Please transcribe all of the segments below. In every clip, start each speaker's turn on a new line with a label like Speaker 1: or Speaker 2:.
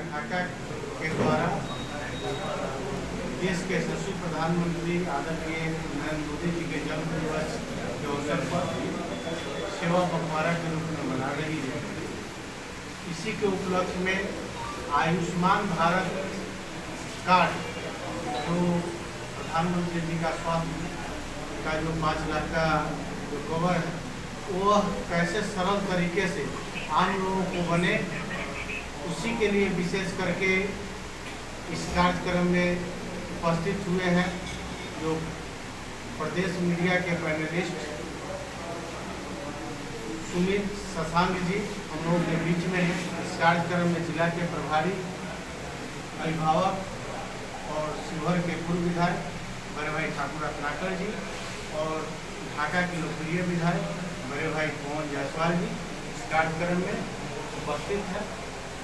Speaker 1: ढाका के द्वारा देश के यशस्वी प्रधानमंत्री आदरणीय नरेंद्र मोदी जी के जन्म दिवस के अवसर पर सेवा पखवाड़ा के रूप में मना रही है। इसी के उपलक्ष्य में आयुष्मान भारत कार्ड जो प्रधानमंत्री जी का स्वास्थ्य का जो 5 लाख का जो कवर है, वह कैसे सरल तरीके से आम लोगों को बने, उसी के लिए विशेष करके इस कार्यक्रम में उपस्थित हुए हैं जो प्रदेश मीडिया के पैनलिस्ट सुमित शशांक जी हम लोगों के बीच में हैं। इस कार्यक्रम में जिला के प्रभारी अभिभावक और शिवहर के पूर्व विधायक बड़े भाई ठाकुर रत्नाकर जी और ढाका के लोकप्रिय विधायक बड़े भाई पवन जायसवाल जी इस कार्यक्रम में उपस्थित है।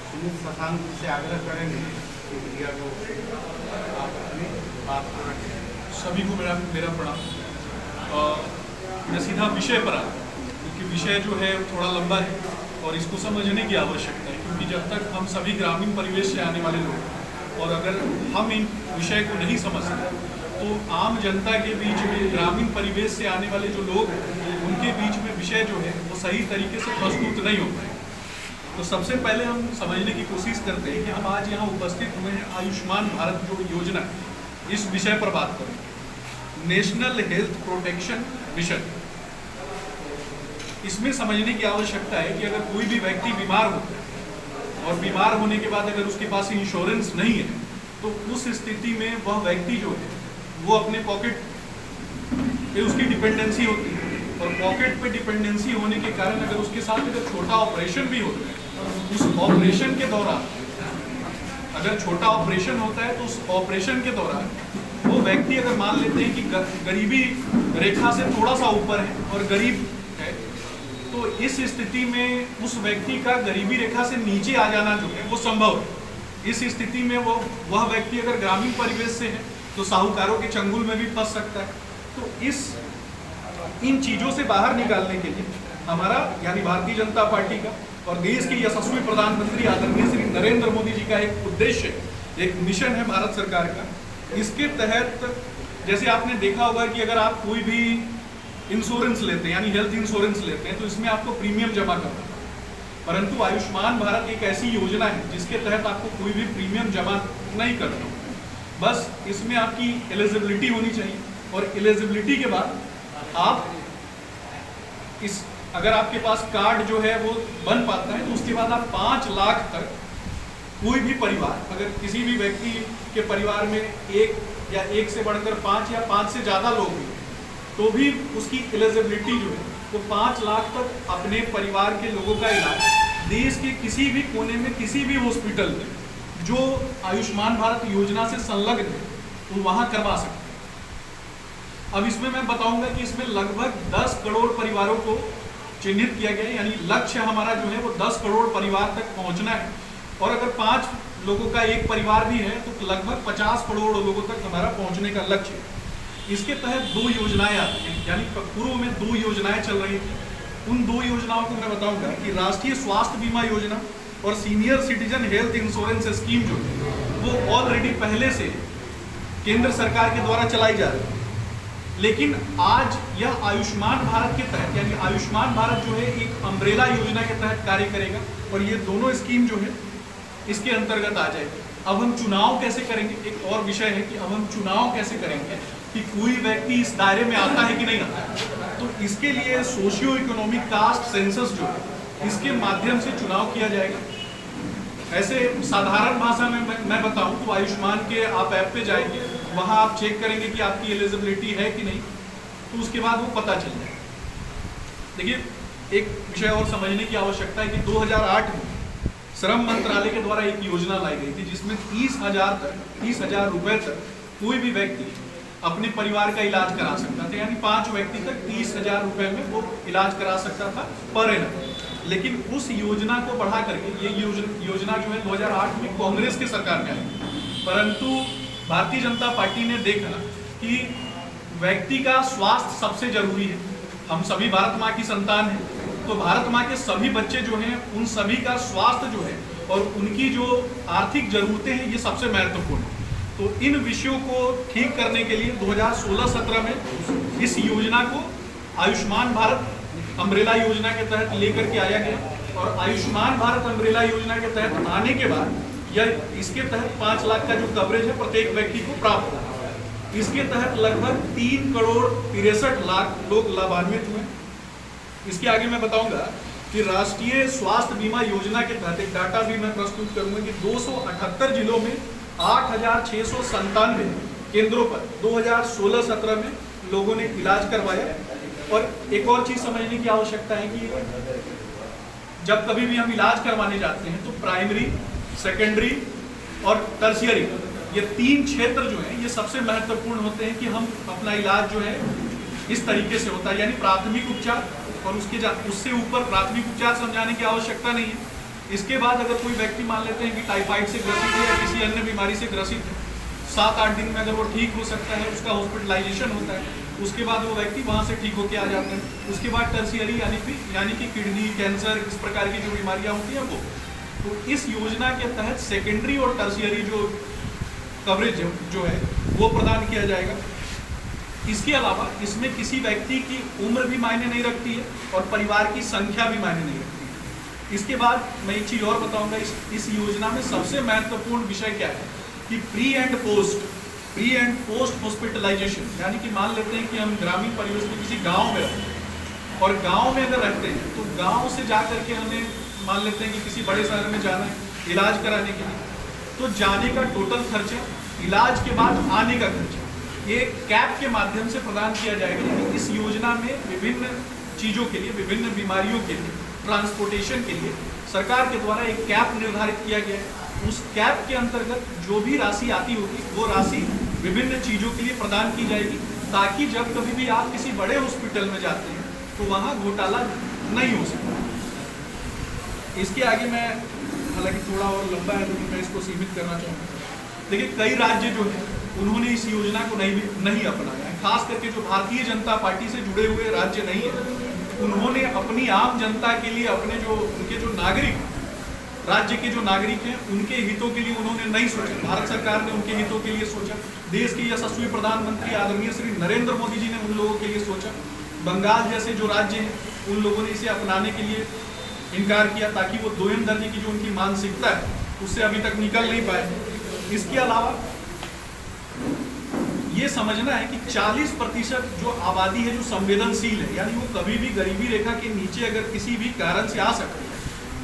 Speaker 1: सुमित शशांक जी से आग्रह करेंगे कि मीडिया को आप अपनी बात को रखें।
Speaker 2: सभी को मेरा प्रणाम। मैं सीधा विषय पर आता हूँ क्योंकि विषय जो है थोड़ा लंबा है और इसको समझने की आवश्यकता है, क्योंकि जब तक हम सभी ग्रामीण परिवेश से आने वाले लोग और अगर हम इन विषय को नहीं समझते तो आम जनता के बीच में ग्रामीण परिवेश से आने वाले जो लोग हैं उनके बीच में विषय जो है वो सही तरीके से प्रस्तुत नहीं हो पाए। तो सबसे पहले हम समझने की कोशिश करते हैं कि हम आज यहाँ उपस्थित हुए हैं आयुष्मान भारत जो योजना इस विषय पर बात करेंगे, नेशनल हेल्थ प्रोटेक्शन मिशन। इसमें समझने की आवश्यकता है कि अगर कोई भी व्यक्ति बीमार होता है और बीमार होने के बाद अगर उसके पास इंश्योरेंस नहीं है तो उस स्थिति में वह व्यक्ति जो है वो अपने पॉकेट पे उसकी डिपेंडेंसी होती है और पॉकेट पे डिपेंडेंसी होने के कारण अगर उसके साथ अगर छोटा ऑपरेशन भी होता है, उस ऑपरेशन के दौरान अगर छोटा ऑपरेशन होता है तो उस ऑपरेशन के दौरान वो व्यक्ति अगर मान लेते हैं कि गरीबी रेखा से थोड़ा सा ऊपर है और गरीब है, तो इस स्थिति में उस व्यक्ति का गरीबी रेखा से नीचे आ जाना जो है वो संभव है। इस स्थिति में वह व्यक्ति अगर ग्रामीण परिवेश से है तो साहूकारों के चंगुल में भी फंस सकता है। तो इन चीज़ों से बाहर निकालने के लिए हमारा यानी भारतीय जनता पार्टी का और देश के यशस्वी प्रधानमंत्री आदरणीय श्री नरेंद्र मोदी जी का एक उद्देश्य, एक मिशन है भारत सरकार का। इसके तहत जैसे आपने देखा होगा कि अगर आप कोई भी इंश्योरेंस लेते हैं यानी हेल्थ इंश्योरेंस लेते हैं तो इसमें आपको प्रीमियम जमा करना है, परंतु आयुष्मान भारत एक ऐसी योजना है जिसके तहत आपको कोई भी प्रीमियम जमा नहीं करना, बस इसमें आपकी एलिजिबिलिटी होनी चाहिए और एलिजिबिलिटी के बाद आप अगर आपके पास कार्ड जो है वो बन पाता है तो उसके बाद आप 5 लाख तक कोई भी परिवार, अगर किसी भी व्यक्ति के परिवार में एक या एक से बढ़कर 5 या 5 से ज़्यादा लोग हैं तो भी उसकी एलिजिबिलिटी जो है वो 5 लाख तक अपने परिवार के लोगों का इलाज देश के किसी भी कोने में किसी भी हॉस्पिटल में जो आयुष्मान भारत योजना से संलग्न है तो वहाँ करवा सकते हैं। अब इसमें मैं बताऊंगा कि इसमें लगभग 10 करोड़ परिवारों को चिन्हित किया गया है, यानी लक्ष्य हमारा जो है वो 10 करोड़ परिवार तक पहुंचना है और अगर 5 लोगों का एक परिवार भी है तो लगभग 50 करोड़ लोगों तक हमारा पहुंचने का लक्ष्य है। इसके तहत 2 योजनाएं आती हैं, यानी पूर्व में 2 योजनाएं चल रही थी। उन 2 योजनाओं को मैं बताऊंगा कि राष्ट्रीय स्वास्थ्य बीमा योजना और senior citizen health insurance scheme जो है वो ऑलरेडी पहले से केंद्र सरकार के द्वारा चलाई जा रही है, लेकिन आज यह आयुष्मान भारत के तहत यानी आयुष्मान भारत जो है एक अम्ब्रेला योजना के तहत कार्य करेगा और ये दोनों स्कीम जो है इसके अंतर्गत आ जाएगी। अब हम चुनाव कैसे करेंगे, एक और विषय है कि अब हम चुनाव कैसे करेंगे कि कोई व्यक्ति इस दायरे में आता है कि नहीं आता है, तो इसके लिए सोशियो इकोनॉमिक कास्ट सेंसस जो है इसके माध्यम से चुनाव किया जाएगा। ऐसे साधारण भाषा में मैं बताऊं तो आयुष्मान के आप ऐप पे जाएंगे, वहां आप चेक करेंगे कि आपकी एलिजिबिलिटी है कि नहीं, तो उसके बाद वो पता चल जाएगा। देखिए एक विषय और समझने की आवश्यकता है कि 2008 में श्रम मंत्रालय के द्वारा एक योजना लाई गई थी जिसमें 30,000 रुपए तक कोई भी व्यक्ति अपने परिवार का इलाज करा सकता था, यानी 5 व्यक्ति तक 30,000 रुपए में वो इलाज करा सकता था पर एनम। लेकिन उस योजना को बढ़ा करके ये योजना जो है 2008 में कांग्रेस की सरकार में आई, परंतु भारतीय जनता पार्टी ने देखा कि व्यक्ति का स्वास्थ्य सबसे जरूरी है। हम सभी भारत माँ की संतान हैं, तो भारत माँ के सभी बच्चे जो हैं उन सभी का स्वास्थ्य जो है और उनकी जो आर्थिक ज़रूरतें हैं ये सबसे महत्वपूर्ण है। तो इन विषयों को ठीक करने के लिए 2016-17 में इस योजना को आयुष्मान भारत अम्ब्रेला योजना के तहत लेकर के आया गया और आयुष्मान भारत अम्ब्रेला योजना के तहत आने के बाद यह इसके तहत 5 लाख का जो कवरेज है प्रत्येक व्यक्ति को प्राप्त हुआ। इसके तहत लगभग 3 करोड़ 63 लाख लोग लाभान्वित हुए। इसके आगे मैं बताऊंगा कि राष्ट्रीय स्वास्थ्य बीमा योजना के तहत एक डाटा भी मैं प्रस्तुत करूंगा कि 278 जिलों में 8,697 केंद्रों पर 2016-17 में लोगों ने इलाज करवाया। और एक और चीज समझने की आवश्यकता है कि जब कभी भी हम इलाज करवाने जाते हैं तो प्राइमरी, सेकेंडरी और टर्शियरी ये 3 क्षेत्र जो हैं ये सबसे महत्वपूर्ण होते हैं कि हम अपना इलाज जो है इस तरीके से होता है, यानी प्राथमिक उपचार और उससे ऊपर प्राथमिक उपचार समझाने की आवश्यकता नहीं है। इसके बाद अगर कोई व्यक्ति मान लेते हैं कि टाइफाइड से ग्रसित है या किसी अन्य बीमारी से ग्रसित है, 7-8 दिन में अगर वो ठीक हो सकता है, उसका हॉस्पिटलाइजेशन होता है, उसके बाद वो व्यक्ति वहाँ से ठीक होकर आ जाता है। उसके बाद टर्शियरी यानी कि किडनी, कैंसर, इस प्रकार की जो बीमारियाँ होती हैं वो। तो इस योजना के तहत सेकेंडरी और टर्शियरी जो कवरेज जो है वो प्रदान किया जाएगा। इसके अलावा इसमें किसी व्यक्ति की उम्र भी मायने नहीं रखती है और परिवार की संख्या भी मायने नहीं रखती है। इसके बाद मैं एक चीज़ और बताऊंगा, इस योजना में सबसे महत्वपूर्ण विषय क्या है कि प्री एंड पोस्ट हॉस्पिटलाइजेशन, यानी कि मान लेते हैं कि हम ग्रामीण परिवेश में किसी गांव में रहते हैं और गांव में अगर रहते हैं तो गांव से जा करके हमें मान लेते हैं कि किसी बड़े शहर में जाना है इलाज कराने के लिए, तो जाने का टोटल खर्चा, इलाज के बाद आने का खर्चा, ये कैप के माध्यम से प्रदान किया जाएगा। यानी इस योजना में विभिन्न चीज़ों के लिए, विभिन्न बीमारियों के लिए, ट्रांसपोर्टेशन के लिए सरकार के द्वारा एक कैप निर्धारित किया गया है। उस कैप के अंतर्गत जो भी राशि आती होगी वो राशि विभिन्न चीज़ों के लिए प्रदान की जाएगी, ताकि जब कभी भी आप किसी बड़े हॉस्पिटल में जाते हैं तो वहाँ घोटाला नहीं हो सकता। इसके आगे मैं, हालांकि थोड़ा और लंबा है लेकिन मैं इसको सीमित करना चाहूँगा। देखिए, कई राज्य जो हैं उन्होंने इस योजना को नहीं अपनाया है, खास करके जो भारतीय जनता पार्टी से जुड़े हुए राज्य नहीं है, उन्होंने अपनी आम जनता के लिए, अपने जो उनके जो नागरिक, राज्य के जो नागरिक हैं उनके हितों के लिए उन्होंने नहीं सोचा। भारत सरकार ने उनके हितों के लिए सोचा। देश के यशस्वी प्रधानमंत्री आदरणीय श्री नरेंद्र मोदी जी ने उन लोगों के लिए सोचा। बंगाल जैसे जो राज्य हैं उन लोगों ने इसे अपनाने के लिए इनकार किया, ताकि वो दोयम दर्जे की जो उनकी मानसिकता है उससे अभी तक निकल नहीं पाए। इसके अलावा ये समझना है कि 40% जो आबादी है जो संवेदनशील है, यानी वो कभी भी गरीबी रेखा के नीचे अगर किसी भी कारण से आ सकती है,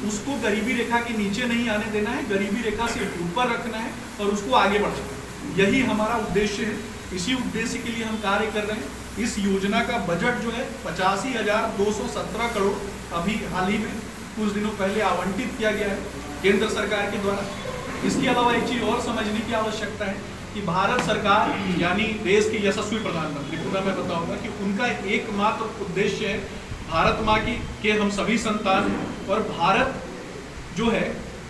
Speaker 2: उसको गरीबी रेखा के नीचे नहीं आने देना है, गरीबी रेखा से ऊपर रखना है और उसको आगे बढ़ाना है। यही हमारा उद्देश्य है। इसी उद्देश्य के लिए हम कार्य कर रहे हैं। इस योजना का बजट जो है 85,217 करोड़ अभी हाल ही में कुछ दिनों पहले आवंटित किया गया है केंद्र सरकार के द्वारा। इसके अलावा एक चीज़ और समझने की आवश्यकता है कि भारत सरकार यानी देश के यशस्वी प्रधानमंत्री, पूरा मैं बताऊंगा कि उनका एकमात्र उद्देश्य है भारत माँ के हम सभी संतान हैं और भारत जो है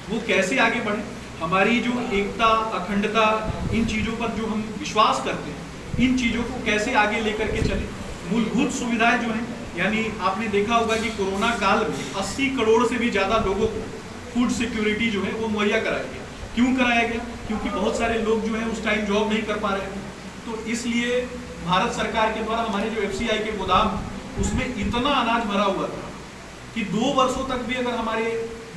Speaker 2: वो कैसे आगे बढ़े, हमारी जो एकता, अखंडता, इन चीज़ों पर जो हम विश्वास करते हैं, इन चीज़ों को कैसे आगे लेकर के चले। मूलभूत सुविधाएं जो हैं, यानी आपने देखा होगा कि कोरोना काल में 80 करोड़ से भी ज़्यादा लोगों को फूड सिक्योरिटी जो है वो मुहैया कराया गया। क्यों कराया गया? क्योंकि बहुत सारे लोग जो हैं उस टाइम जॉब नहीं कर पा रहे थे। तो इसलिए भारत सरकार के द्वारा हमारे जो FCI के गोदाम, उसमें इतना अनाज भरा हुआ था कि 2 वर्षों तक भी अगर हमारे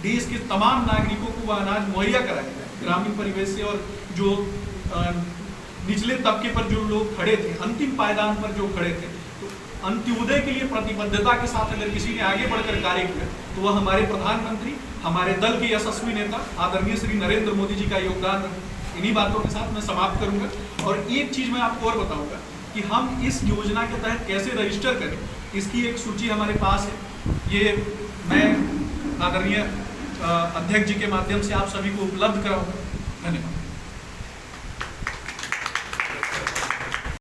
Speaker 2: देश के तमाम नागरिकों को वह अनाज मुहैया कराया जाए, ग्रामीण परिवेश से और जो निचले तबके पर जो लोग खड़े थे, अंतिम पायदान पर जो खड़े थे, तो अंत्योदय के लिए प्रतिबद्धता के साथ अगर किसी ने आगे बढ़कर कार्य किया तो वह हमारे प्रधानमंत्री, हमारे दल के यशस्वी नेता आदरणीय श्री नरेंद्र मोदी जी का योगदान। इन्हीं बातों के साथ मैं समाप्त करूंगा। और एक चीज़ मैं आपको और बताऊंगा कि हम इस योजना के तहत कैसे रजिस्टर करें, इसकी एक सूची हमारे पास है। ये मैं आदरणीय अध्यक्ष जी के माध्यम से आप सभी को उपलब्ध कराऊंगा। धन्यवाद।